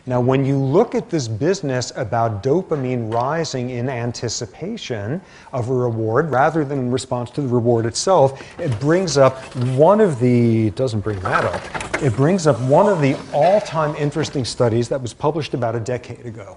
Now, when you look at this business about dopamine rising in anticipation of a reward rather than in response to the reward itself, it brings up one of the, it doesn't bring that up, it brings up one of the all-time interesting studies that was published about a decade ago.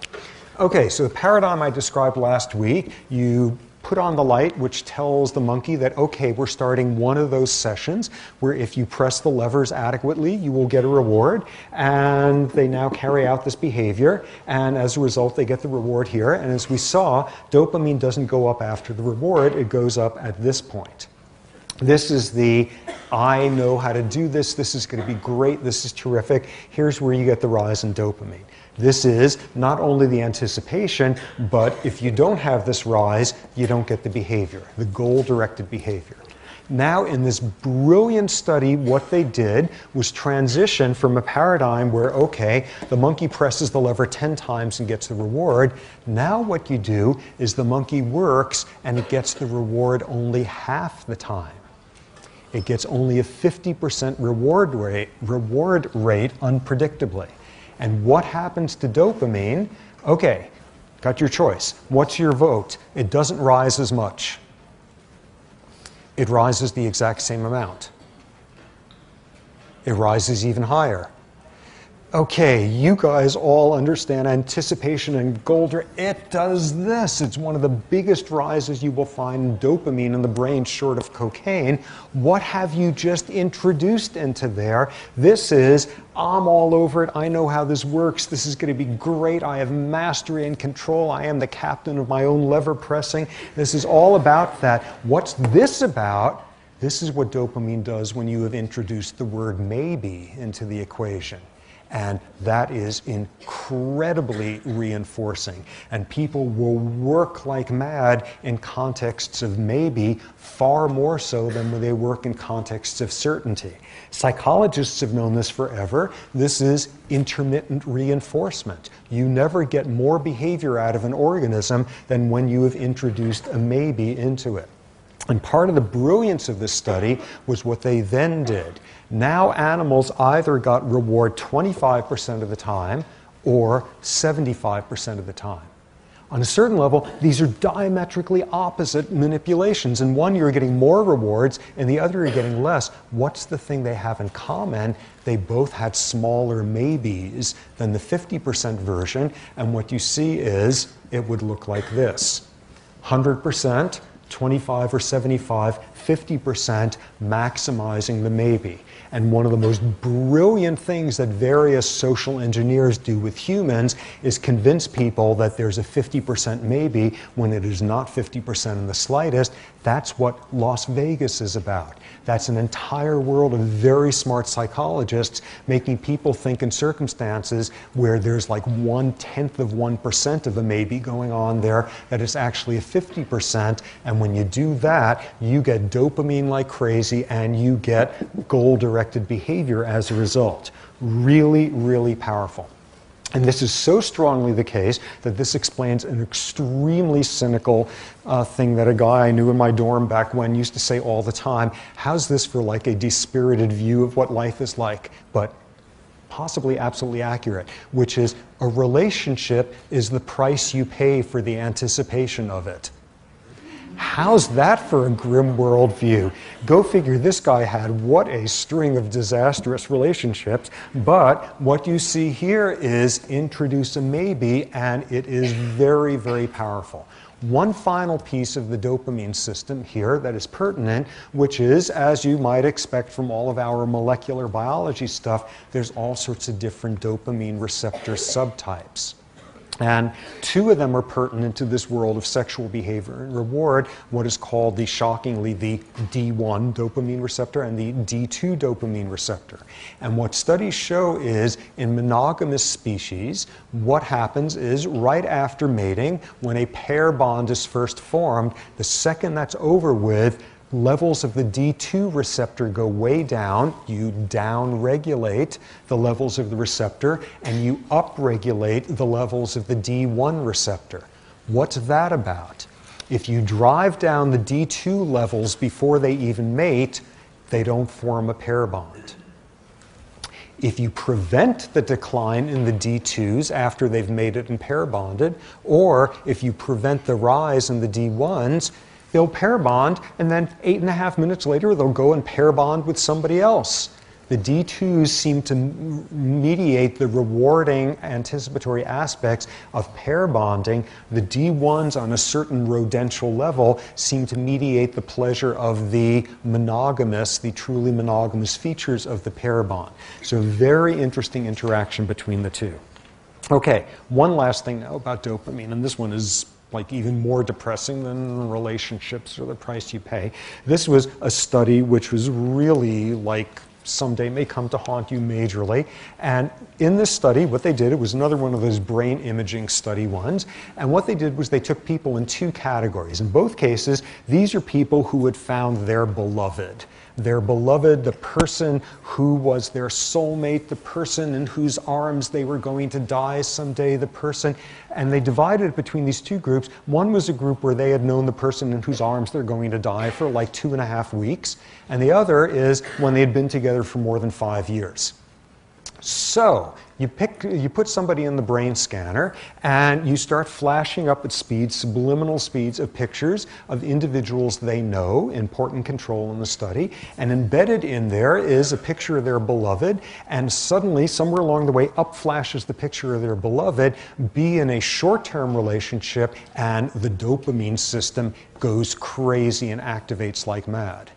Okay, so the paradigm I described last week, you put on the light which tells the monkey that, okay, we're starting one of those sessions where if you press the levers adequately, you will get a reward. And they now carry out this behavior. And as a result, they get the reward here. And as we saw, dopamine doesn't go up after the reward. It goes up at this point. This is the, I know how to do this. This is going to be great. This is terrific. Here's where you get the rise in dopamine. This is not only the anticipation, but if you don't have this rise, you don't get the behavior, the goal-directed behavior. Now, in this brilliant study, what they did was transition from a paradigm where, okay, the monkey presses the lever 10 times and gets the reward. Now what you do is the monkey works and it gets the reward only half the time. It gets only a 50% reward rate unpredictably. And what happens to dopamine? Okay, got your choice. What's your vote? It doesn't rise as much. It rises the exact same amount. It rises even higher. Okay, you guys all understand anticipation and goal. It does this. It's one of the biggest rises you will find in dopamine in the brain short of cocaine. What have you just introduced into there? This is, I'm all over it. I know how this works. This is going to be great. I have mastery and control. I am the captain of my own lever pressing. This is all about that. What's this about? This is what dopamine does when you have introduced the word maybe into the equation. And that is incredibly reinforcing. And people will work like mad in contexts of maybe, far more so than when they work in contexts of certainty. Psychologists have known this forever. This is intermittent reinforcement. You never get more behavior out of an organism than when you have introduced a maybe into it. And part of the brilliance of this study was what they then did. Now animals either got reward 25% of the time or 75% of the time. On a certain level, these are diametrically opposite manipulations. In one, you're getting more rewards, and the other, you're getting less. What's the thing they have in common? They both had smaller maybes than the 50% version, and what you see is it would look like this. 100%, 25 or 75, 50% maximizing the maybe. And one of the most brilliant things that various social engineers do with humans is convince people that there's a 50% maybe when it is not 50% in the slightest. That's what Las Vegas is about. That's an entire world of very smart psychologists making people think in circumstances where there's like 0.1% of a maybe going on there, that it's actually a 50%. And when you do that, you get dopamine like crazy and you get goal-directed behavior as a result. Really, really powerful. And this is so strongly the case that this explains an extremely cynical thing that a guy I knew in my dorm back when used to say all the time. How's this for like a dispirited view of what life is like? But possibly absolutely accurate, which is a relationship is the price you pay for the anticipation of it. How's that for a grim worldview? Go figure, this guy had what a string of disastrous relationships, but what you see here is introduce a maybe, and it is very, very powerful. One final piece of the dopamine system here that is pertinent, which is, as you might expect from all of our molecular biology stuff, there's all sorts of different dopamine receptor subtypes. And two of them are pertinent to this world of sexual behavior and reward, what is called shockingly, the D1 dopamine receptor and the D2 dopamine receptor. And what studies show is in monogamous species, what happens is right after mating, when a pair bond is first formed, the second that's over with, levels of the D2 receptor go way down. You down-regulate the levels of the receptor, and you up-regulate the levels of the D1 receptor. What's that about? If you drive down the D2 levels before they even mate, they don't form a pair bond. If you prevent the decline in the D2s after they've mated and pair bonded, or if you prevent the rise in the D1s, they'll pair bond, and then 8.5 minutes later, they'll go and pair bond with somebody else. The D2s seem to mediate the rewarding anticipatory aspects of pair bonding. The D1s on a certain rodential level seem to mediate the pleasure of the monogamous, the truly monogamous features of the pair bond. So very interesting interaction between the two. Okay, one last thing now about dopamine, and this one is like even more depressing than relationships or the price you pay. This was a study which was really like someday may come to haunt you majorly. And in this study, what they did, it was another one of those brain imaging study ones. And what they did was they took people in two categories. In both cases, these are people who had found their beloved. Their beloved, the person who was their soulmate, the person in whose arms they were going to die someday, the person. And they divided it between these two groups. One was a group where they had known the person in whose arms they're going to die for like 2.5 weeks. And the other is when they had been together for more than 5 years. So you put somebody in the brain scanner and you start flashing up at speeds, subliminal speeds of pictures of individuals they know, important control in the study, and embedded in there is a picture of their beloved, and suddenly somewhere along the way up flashes the picture of their beloved, be in a short-term relationship, and the dopamine system goes crazy and activates like mad.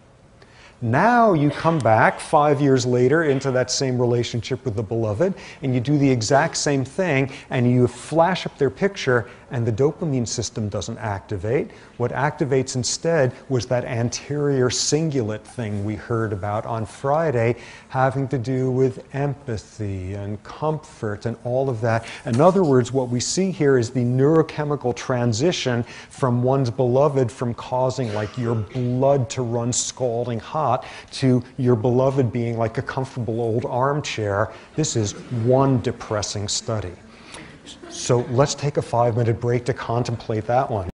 Now you come back 5 years later into that same relationship with the beloved, and you do the exact same thing, and you flash up their picture, and the dopamine system doesn't activate. What activates instead was that anterior cingulate thing we heard about on Friday, having to do with empathy and comfort and all of that. In other words, what we see here is the neurochemical transition from one's beloved from causing like your blood to run scalding hot to your beloved being like a comfortable old armchair. This is one depressing study. So let's take a 5-minute break to contemplate that one.